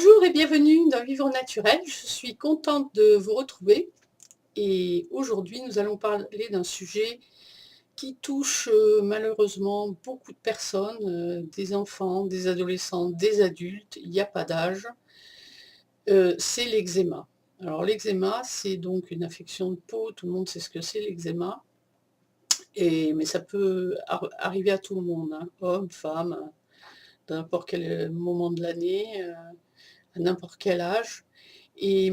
Bonjour et bienvenue dans Vivre Naturel. Je suis contente de vous retrouver et aujourd'hui nous allons parler d'un sujet qui touche malheureusement beaucoup de personnes, des enfants, des adolescents, des adultes, il n'y a pas d'âge, c'est l'eczéma. Alors l'eczéma, c'est donc une affection de peau, tout le monde sait ce que c'est l'eczéma, mais ça peut arriver à tout le monde, hein, homme, femme, à n'importe quel moment de l'année, à n'importe quel âge. Et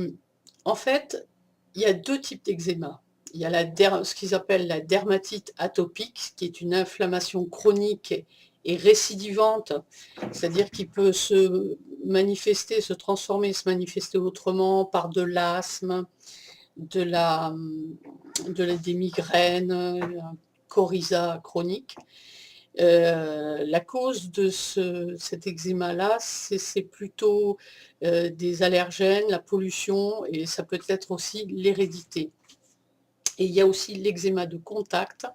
en fait, il y a 2 types d'eczéma. Il y a ce qu'ils appellent la dermatite atopique, qui est une inflammation chronique et récidivante, c'est-à-dire qui peut se manifester, se transformer, se manifester autrement par de l'asthme, des migraines, un coryza chronique. La cause de cet eczéma-là, c'est plutôt des allergènes, la pollution, et ça peut être aussi l'hérédité. Et il y a aussi l'eczéma de contact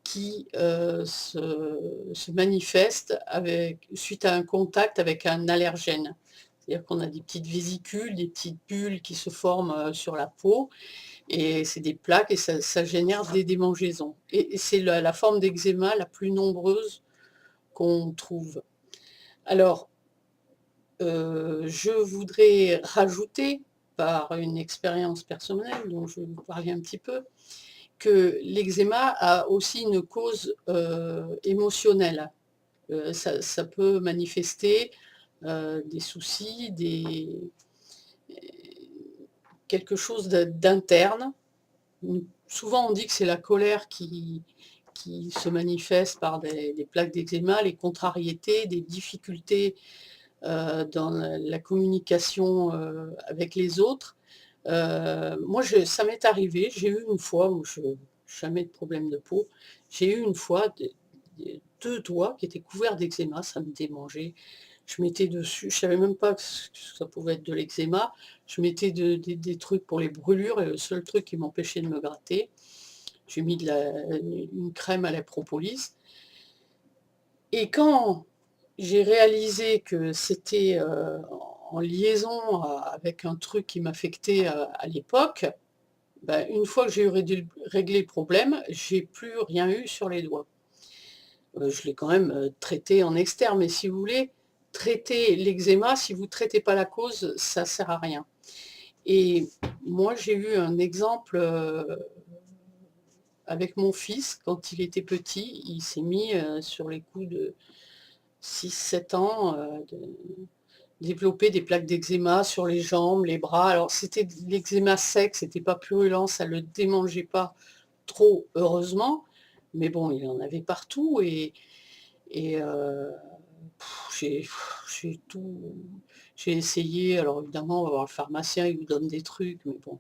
qui se manifeste suite à un contact avec un allergène. C'est-à-dire qu'on a des petites vésicules, des petites bulles qui se forment sur la peau, et c'est des plaques et ça génère des démangeaisons. Et c'est la forme d'eczéma la plus nombreuse qu'on trouve. Alors, je voudrais rajouter, par une expérience personnelle dont je vais vous parler un petit peu, que l'eczéma a aussi une cause émotionnelle. Ça peut manifester des soucis, quelque chose d'interne. Souvent on dit que c'est la colère qui se manifeste par des plaques d'eczéma, les contrariétés, des difficultés dans la communication avec les autres. Moi, ça m'est arrivé, j'ai eu une fois, où jamais de problème de peau, j'ai eu une fois 2 doigts qui étaient couverts d'eczéma, ça me démangeait. Je mettais dessus, je savais même pas que ça pouvait être de l'eczéma, je mettais des trucs pour les brûlures et le seul truc qui m'empêchait de me gratter, j'ai mis une crème à la propolis. Et quand j'ai réalisé que c'était en liaison avec un truc qui m'affectait à l'époque, ben, une fois que j'ai réglé le problème, j'ai plus rien eu sur les doigts. Je l'ai quand même traité en externe, mais si vous voulez, traiter l'eczéma, si vous ne traitez pas la cause, ça ne sert à rien. Et moi, j'ai eu un exemple avec mon fils, quand il était petit, il s'est mis sur les coups de 6-7 ans, de développer des plaques d'eczéma sur les jambes, les bras. Alors c'était de l'eczéma sec, c'était pas purulent, ça le démangeait pas trop, heureusement, mais bon, il en avait partout et j'ai j'ai essayé. Alors évidemment, on va voir le pharmacien, il vous donne des trucs, mais bon,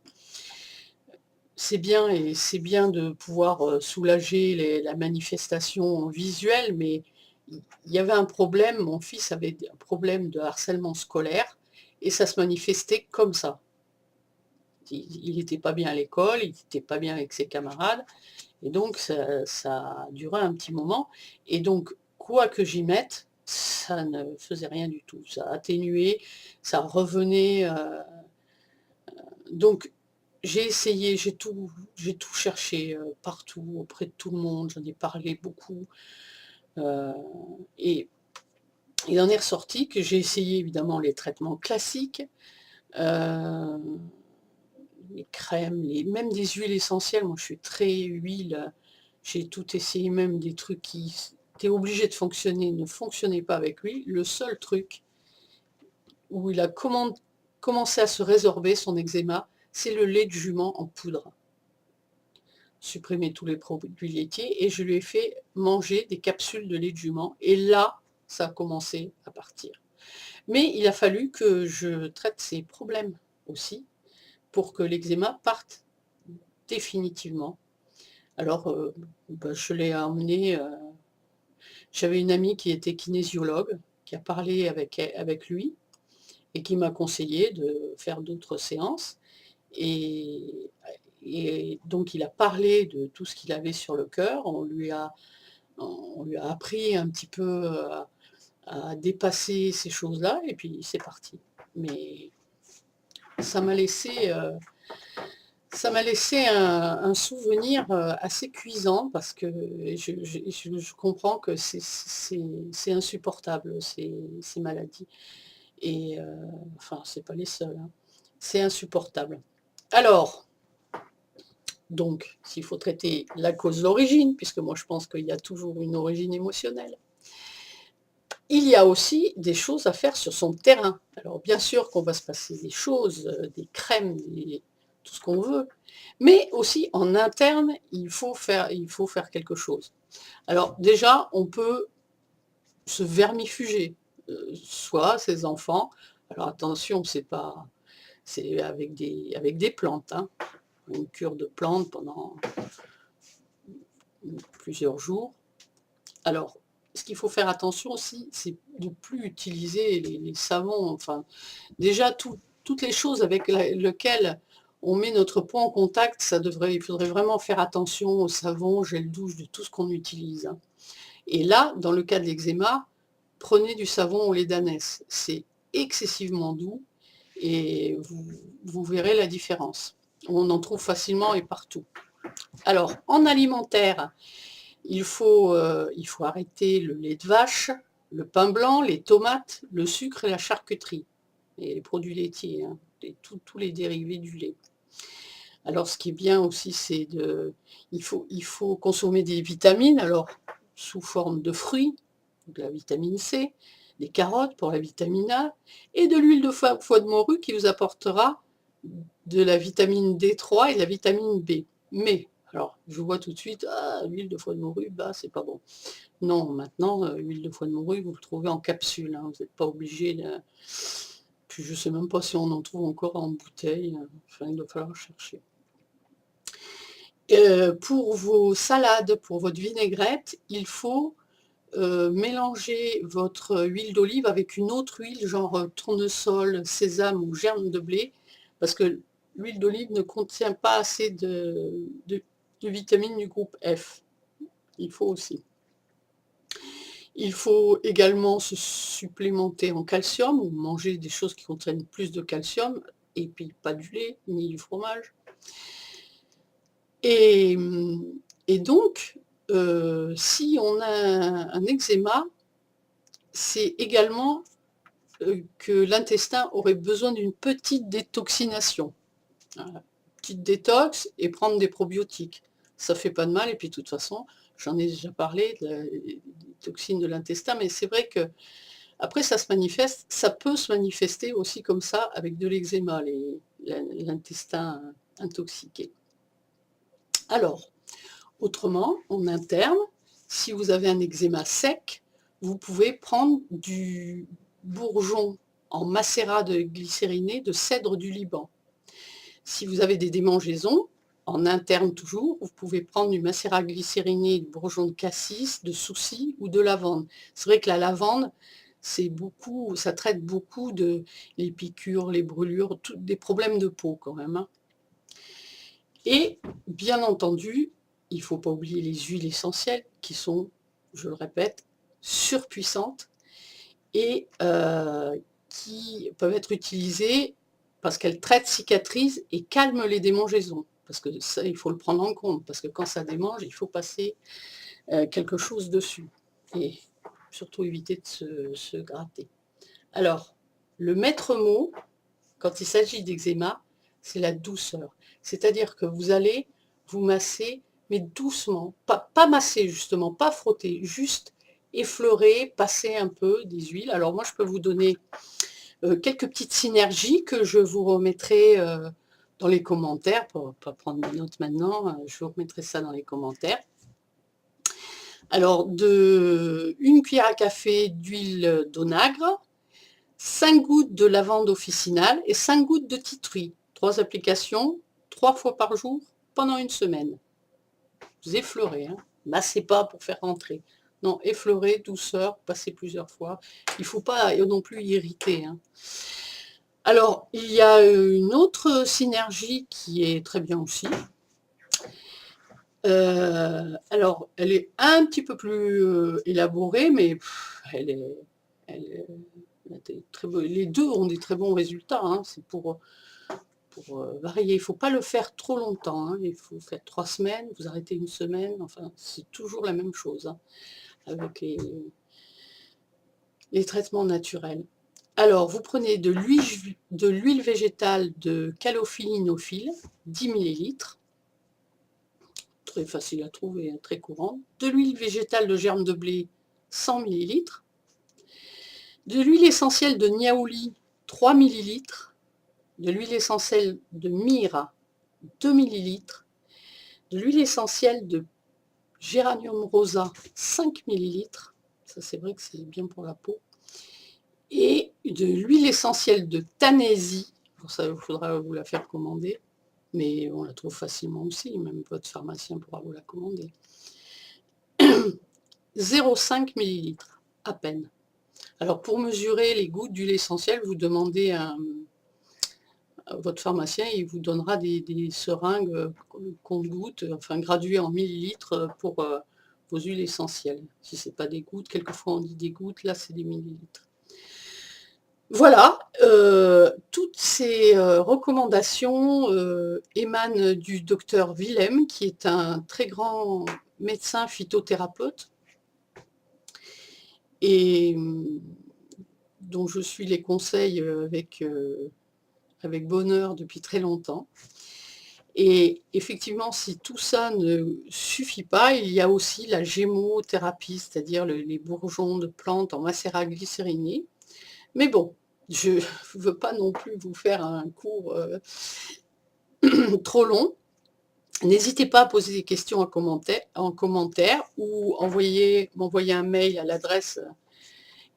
c'est bien, et c'est bien de pouvoir soulager la manifestation visuelle, mais il y avait un problème. Mon fils avait un problème de harcèlement scolaire et ça se manifestait comme ça. Il n'était pas bien à l'école, il n'était pas bien avec ses camarades, et donc ça a duré un petit moment, et donc quoi que j'y mette, ça ne faisait rien du tout. Ça atténuait, ça revenait. Donc j'ai essayé, j'ai tout cherché partout, auprès de tout le monde, j'en ai parlé beaucoup. euh, et il en est ressorti que j'ai essayé évidemment les traitements classiques, euh, les crèmes, même des huiles essentielles. Moi je suis très huile, j'ai tout essayé, même des trucs qui étaient obligés de fonctionner, ne fonctionnaient pas avec lui. Le seul truc où il a commencé à se résorber son eczéma, c'est le lait de jument en poudre. Supprimer tous les produits laitiers, et je lui ai fait manger des capsules de lait de jument, et là, ça a commencé à partir. Mais il a fallu que je traite ces problèmes aussi pour que l'eczéma parte définitivement. Alors, ben, je l'ai emmené, j'avais une amie qui était kinésiologue, qui a parlé avec lui, et qui m'a conseillé de faire d'autres séances. Et, et donc il a parlé de tout ce qu'il avait sur le cœur, on lui a appris un petit peu à dépasser ces choses-là, et puis c'est parti. Mais ça m'a laissé, un souvenir assez cuisant parce que je comprends que c'est insupportable ces maladies. Et enfin, c'est pas les seuls, hein. C'est insupportable. Alors, donc, s'il faut traiter la cause d'origine, puisque moi je pense qu'il y a toujours une origine émotionnelle, il y a aussi des choses à faire sur son terrain. Alors bien sûr qu'on va se passer des choses, des crèmes, tout ce qu'on veut, mais aussi en interne, il faut faire quelque chose. Alors déjà, on peut se vermifuger, soit ses enfants. Alors attention, c'est avec des plantes, hein, une cure de plantes pendant plusieurs jours. Alors, ce qu'il faut faire attention aussi, c'est de ne plus utiliser les savons, enfin, déjà toutes les choses avec lesquelles on met notre peau en contact, il faudrait vraiment faire attention au savon, gel douche, de tout ce qu'on utilise, hein. Et là, dans le cas de l'eczéma, prenez du savon au lait d'ânesse. C'est excessivement doux et vous verrez la différence. On en trouve facilement et partout. Alors, en alimentaire, il faut arrêter le lait de vache, le pain blanc, les tomates, le sucre et la charcuterie. Et les produits laitiers, hein, tous les dérivés du lait. Alors, ce qui est bien aussi, il faut consommer des vitamines, alors sous forme de fruits, de la vitamine C, des carottes pour la vitamine A, et de l'huile de foie de morue qui vous apportera de la vitamine D3 et de la vitamine B. Mais, alors, je vois tout de suite, l'huile de foie de morue, bah, c'est pas bon. Non, maintenant, l'huile de foie de morue, vous le trouvez en capsule, hein, vous n'êtes pas obligé de... Puis je sais même pas si on en trouve encore en bouteille, enfin, il va falloir chercher. Pour vos salades, pour votre vinaigrette, il faut mélanger votre huile d'olive avec une autre huile, genre tournesol, sésame ou germe de blé, parce que l'huile d'olive ne contient pas assez de vitamines du groupe F. Il faut aussi. Il faut également se supplémenter en calcium, ou manger des choses qui contiennent plus de calcium, et puis pas du lait, ni du fromage. Et donc, si on a un eczéma, c'est également que l'intestin aurait besoin d'une petite détoxination. Voilà. Petite détox et prendre des probiotiques. Ça fait pas de mal, et puis de toute façon, j'en ai déjà parlé, des toxines de l'intestin, mais c'est vrai que après ça peut se manifester aussi comme ça avec de l'eczéma, l'intestin intoxiqué. Alors, autrement, en interne, si vous avez un eczéma sec, vous pouvez prendre du bourgeon en macérat de glycériné de cèdre du Liban. Si vous avez des démangeaisons, en interne toujours, vous pouvez prendre du macérat glycériné de bourgeon de cassis, de souci ou de lavande. C'est vrai que la lavande, ça traite beaucoup de les piqûres, les brûlures, des problèmes de peau quand même, hein. Et bien entendu, il ne faut pas oublier les huiles essentielles qui sont, je le répète, surpuissantes et qui peuvent être utilisées parce qu'elles traitent, cicatrisent et calment les démangeaisons. Parce que ça, il faut le prendre en compte, parce que quand ça démange, il faut passer quelque chose dessus. Et surtout éviter de se gratter. Alors, le maître mot, quand il s'agit d'eczéma, c'est la douceur. C'est-à-dire que vous allez vous masser, mais doucement, pas masser justement, pas frotter, juste effleurer, passer un peu des huiles. Alors moi, je peux vous donner quelques petites synergies que je vous remettrai dans les commentaires, pour pas prendre des notes maintenant, je vous remettrai ça dans les commentaires. Alors, une cuillère à café d'huile d'onagre, 5 gouttes de lavande officinale et 5 gouttes de titri. 3 applications, 3 fois par jour, pendant une semaine. Vous effleurez, hein. Massez pas pour faire rentrer. Non, effleurez, douceur, passez plusieurs fois. Il ne faut pas non plus irriter, hein. Alors, il y a une autre synergie qui est très bien aussi. Alors, elle est un petit peu plus élaborée, mais Les deux ont des très bons résultats, hein. C'est pour varier. Il ne faut pas le faire trop longtemps, hein. Il faut faire 3 semaines, vous arrêtez une semaine, enfin c'est toujours la même chose, hein, avec les traitements naturels. Alors, vous prenez de l'huile végétale de calophyllinophile, 10 ml, très facile à trouver, très courant. De l'huile végétale de germe de blé, 100 ml. De l'huile essentielle de niaouli, 3 ml. De l'huile essentielle de myrrhe, 2 ml. De l'huile essentielle de géranium rosa, 5 ml. Ça, c'est vrai que c'est bien pour la peau. Et de l'huile essentielle de Tanésie, pour ça il faudra vous la faire commander, mais on la trouve facilement aussi, même votre pharmacien pourra vous la commander. 0,5 ml à peine. Alors pour mesurer les gouttes d'huile essentielle, vous demandez à votre pharmacien, il vous donnera des seringues compte-gouttes, enfin graduées en millilitres pour vos huiles essentielles. Si ce n'est pas des gouttes, quelquefois on dit des gouttes, là c'est des millilitres. Voilà, toutes ces recommandations émanent du docteur Willem, qui est un très grand médecin phytothérapeute, et dont je suis les conseils avec bonheur depuis très longtemps. Et effectivement, si tout ça ne suffit pas, il y a aussi la gémothérapie, c'est-à-dire les bourgeons de plantes en macérat glycériné. Mais bon, je ne veux pas non plus vous faire un cours trop long. N'hésitez pas à poser des questions en commentaire ou m'envoyer un mail à l'adresse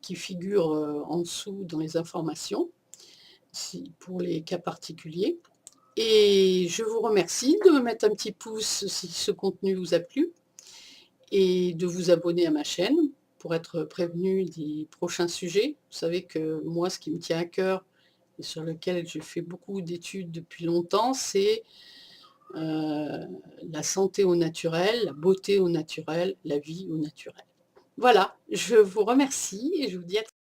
qui figure en dessous dans les informations, pour les cas particuliers. Et je vous remercie de me mettre un petit pouce si ce contenu vous a plu et de vous abonner à ma chaîne pour être prévenu des prochains sujets. Vous savez que moi, ce qui me tient à cœur et sur lequel je fais beaucoup d'études depuis longtemps, c'est la santé au naturel, la beauté au naturel, la vie au naturel. Voilà, je vous remercie et je vous dis à très bientôt.